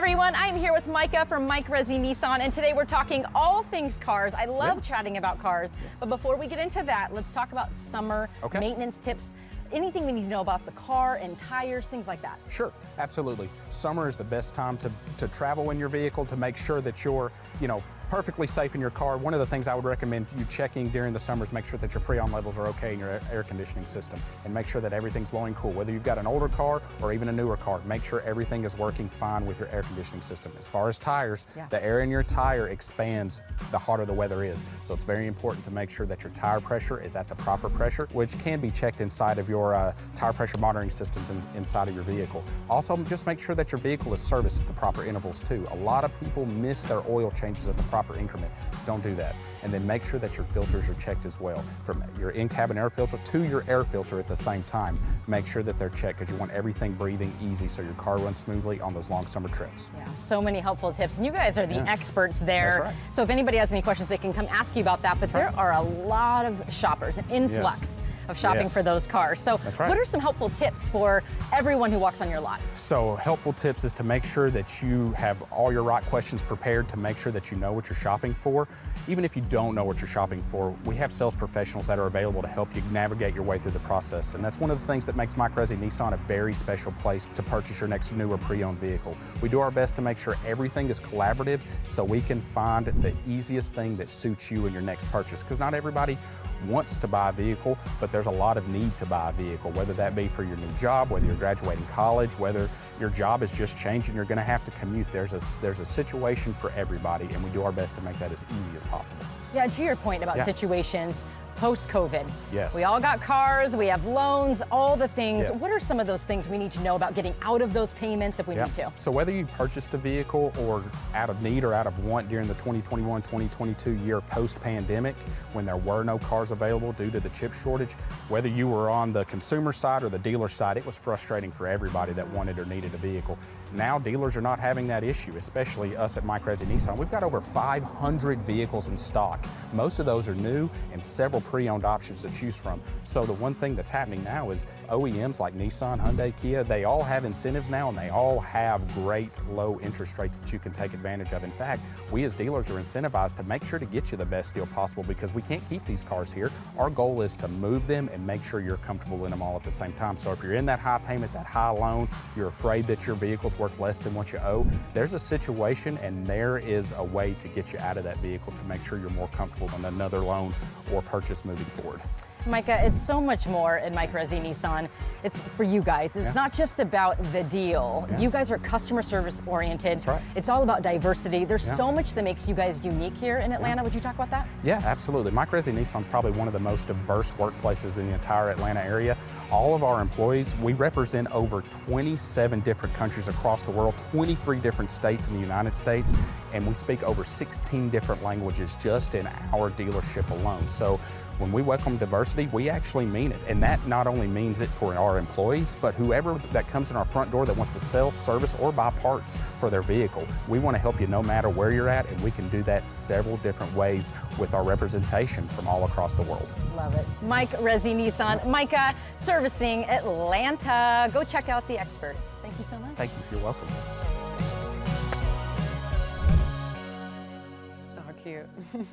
everyone, I'm here with Micah from Mike Resi Nissan, and today we're talking all things cars. I love chatting about cars, but before we get into that, let's talk about summer maintenance tips. Anything we need to know about the car and tires, things like that. Sure, absolutely. Summer is the best time to travel in your vehicle to make sure that you're, perfectly safe in your car. One of the things I would recommend you checking during the summer is make sure that your Freon levels are okay in your air conditioning system, and make sure that everything's blowing cool. Whether you've got an older car or even a newer car, make sure everything is working fine with your air conditioning system. As far as tires, the air in your tire expands the hotter the weather is. So it's very important to make sure that your tire pressure is at the proper pressure, which can be checked inside of your tire pressure monitoring systems inside of your vehicle. Also, just make sure that your vehicle is serviced at the proper intervals too. A lot of people miss their oil changes at the proper increment. Don't do that. And then make sure that your filters are checked as well. From your in-cabin air filter to your air filter at the same time. Make sure that they're checked because you want everything breathing easy so your car runs smoothly on those long summer trips. Yeah, so many helpful tips. And you guys are the experts there. That's right. So if anybody has any questions, they can come ask you about that. But there are a lot of shoppers, an influx of shopping for those cars. So what are some helpful tips for everyone who walks on your lot? So helpful tips is to make sure that you have all your right questions prepared to make sure that you know what you're shopping for. Even if you don't know what you're shopping for, we have sales professionals that are available to help you navigate your way through the process. And that's one of the things that makes Mike Resi Nissan a very special place to purchase your next new or pre-owned vehicle. We do our best to make sure everything is collaborative so we can find the easiest thing that suits you in your next purchase. Because not everybody wants to buy a vehicle, but there's a lot of need to buy a vehicle, whether that be for your new job, whether you're graduating college, whether your job is just changing, you're going to have to commute. There's a situation for everybody, and we do our best to make that as easy as possible. Yeah, to your point about situations post-COVID. Yes. We all got cars, we have loans, all the things. Yes. What are some of those things we need to know about getting out of those payments if we need to? So whether you purchased a vehicle or out of need or out of want during the 2021-2022 year post-pandemic, when there were no cars available due to the chip shortage, whether you were on the consumer side or the dealer side, it was frustrating for everybody that wanted or needed a vehicle. Now dealers are not having that issue, especially us at Mike Resi Nissan. We've got over 500 vehicles in stock. Most of those are new and several pre-owned options to choose from. So the one thing that's happening now is OEMs like Nissan, Hyundai, Kia, they all have incentives now, and they all have great low interest rates that you can take advantage of. In fact, we as dealers are incentivized to make sure to get you the best deal possible because we can't keep these cars here. Our goal is to move them and make sure you're comfortable in them all at the same time. So if you're in that high payment, that high loan, you're afraid that your vehicle's worth less than what you owe, there's a situation and there is a way to get you out of that vehicle to make sure you're more comfortable on another loan or purchase moving forward. Micah, it's so much more in Mike Resi Nissan. It's for you guys. It's not just about the deal. You guys are customer service oriented. That's right. It's all about diversity. There's so much that makes you guys unique here in Atlanta. Would you talk about that? Yeah, absolutely. Mike Resi Nissan is probably one of the most diverse workplaces in the entire Atlanta area. All of our employees, we represent over 27 different countries across the world, 23 different states in the United States, and we speak over 16 different languages just in our dealership alone. So when we welcome diversity, we actually mean it. And that not only means it for our employees, but whoever that comes in our front door that wants to sell, service, or buy parts for their vehicle. We want to help you no matter where you're at, and we can do that several different ways with our representation from all across the world. Love it. Mike Resi Nissan, Micah, servicing Atlanta. Go check out the experts. Thank you so much. Thank you. You're welcome. Oh, cute.